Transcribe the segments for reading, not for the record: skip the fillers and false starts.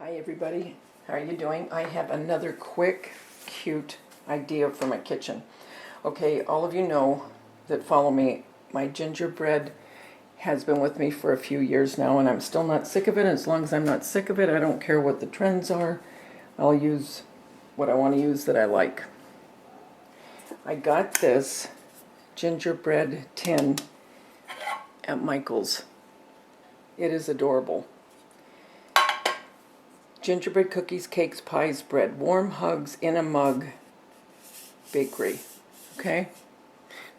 Hi everybody, how are you doing? I have another quick, cute idea for my kitchen. Okay, all of you know that follow me, my gingerbread has been with me for a few years now and I'm still not sick of it. As long as I'm not sick of it, I don't care what the trends are. I'll use what I want to use that I like. I got this gingerbread tin at Michael's. It is adorable. Gingerbread cookies, cakes, pies, bread. Warm hugs in a mug. Bakery. Okay?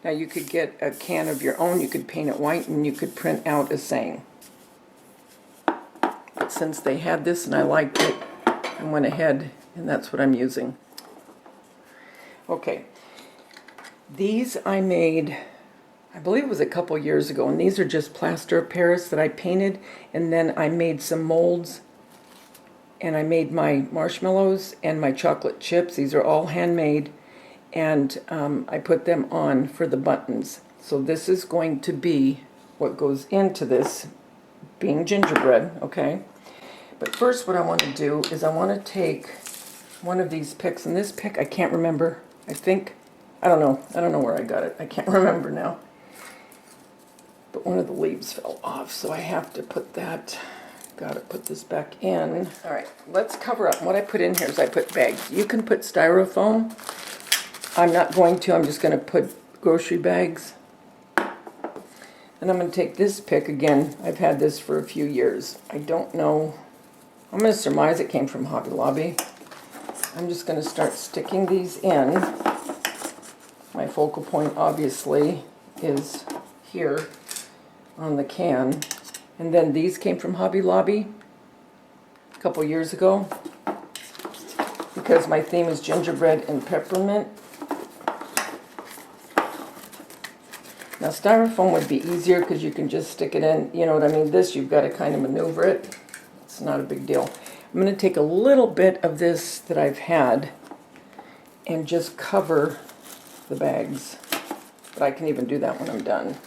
Now you could get a can of your own. You could paint it white and you could print out a saying. But since they had this and I liked it, I went ahead and that's what I'm using. Okay. These I made, I believe it was a couple years ago, and these are just plaster of Paris that I painted, and then I made some molds. And I made my marshmallows and my chocolate chips. These are all handmade. And I put them on for the buttons. So this is going to be what goes into this, being gingerbread, okay? But first what I want to do is I want to take one of these picks. And this pick, I can't remember. I don't know where I got it. I can't remember now. But one of the leaves fell off, so I have to put that... Got to put this back in. All right, let's cover up. What I put in here is I put bags. You can put styrofoam. I'm not going to. I'm just going to put grocery bags. And I'm going to take this pick again. I've had this for a few years. I don't know. I'm going to surmise it came from Hobby Lobby. I'm just going to start sticking these in. My focal point obviously is here on the can. And then these came from Hobby Lobby a couple years ago because my theme is gingerbread and peppermint. Now styrofoam would be easier because you can just stick it in, you know what I mean? This, you've got to kind of maneuver it. It's not a big deal. I'm going to take a little bit of this that I've had and just cover the bags. But I can even do that when I'm done.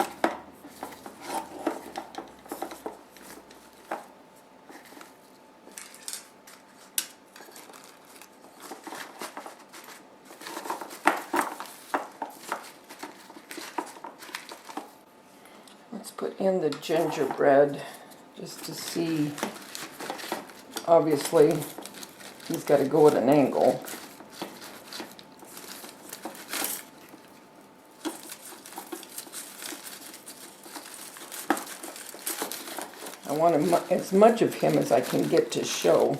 Let's put in the gingerbread just to see. Obviously, he's got to go at an angle. I want as much of him as I can get to show.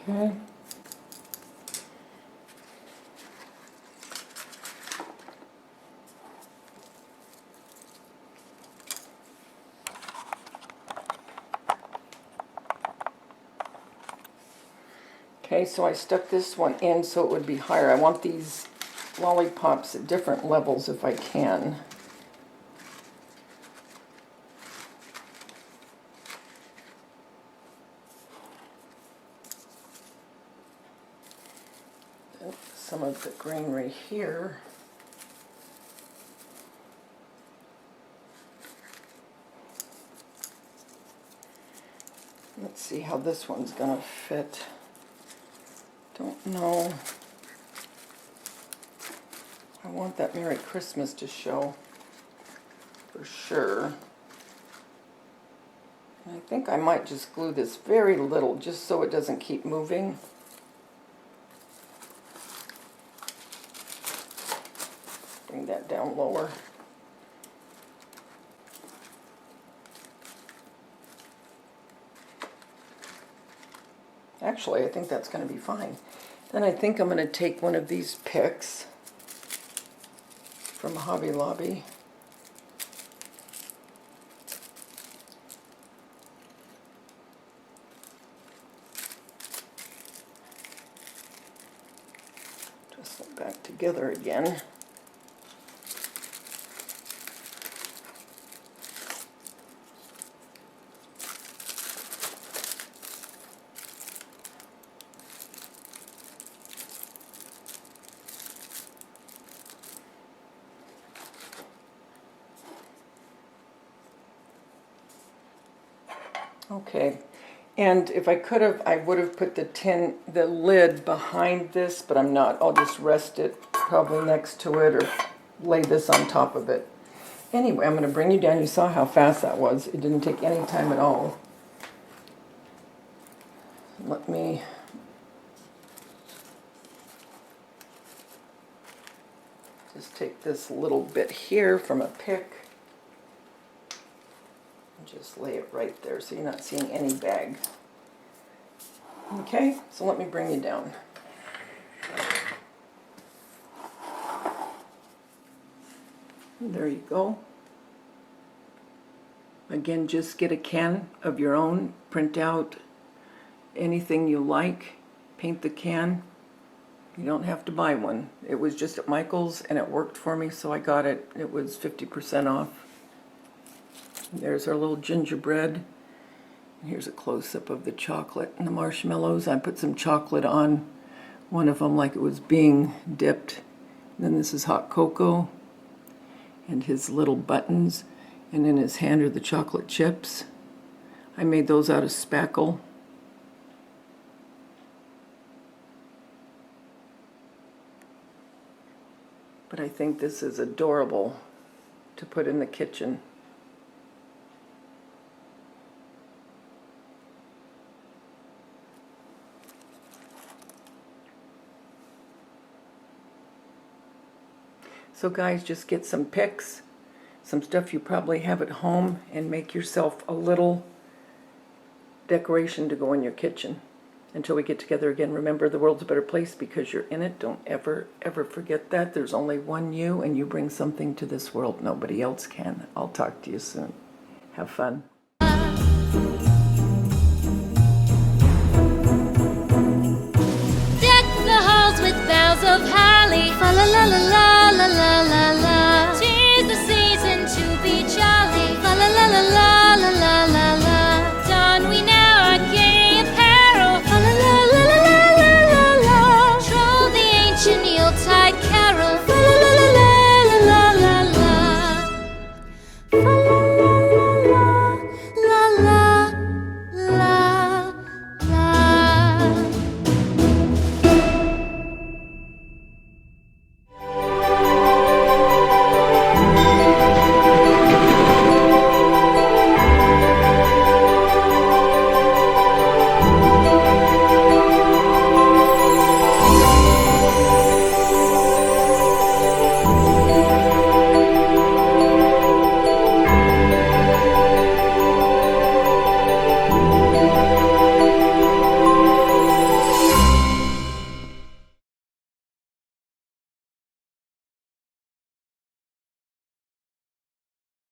Okay. Okay, so I stuck this one in so it would be higher. I want these lollipops at different levels if I can. And some of the green right here. Let's see how this one's gonna fit. Don't know. I want that Merry Christmas to show for sure. And I think I might just glue this very little just so it doesn't keep moving. Bring that down lower. Actually, I think that's going to be fine. Then I think I'm going to take one of these picks from Hobby Lobby. Twist it back together again. Okay, And if I could have, I would have put the lid behind this, but I'm not. I'll just rest it probably next to it or lay this on top of it. Anyway, I'm going to bring you down. You saw how fast that was. It didn't take any time at all. Let me just take this little bit here from a pick and just lay it right there so you're not seeing any bag. Okay, so let me bring you down. There you go. Again, just get a can of your own, print out anything you like, paint the can. You don't have to buy one. It was just at Michael's and it worked for me, so I got it. It was 50% off. There's our little gingerbread. Here's a close-up of the chocolate and the marshmallows. I put some chocolate on one of them like it was being dipped. And then this is hot cocoa and his little buttons. And in his hand are the chocolate chips. I made those out of spackle. But I think this is adorable to put in the kitchen. So guys, just get some picks, some stuff you probably have at home, and make yourself a little decoration to go in your kitchen. Until we get together again, remember the world's a better place because you're in it. Don't ever, ever forget that. There's only one you, and you bring something to this world nobody else can. I'll talk to you soon. Have fun.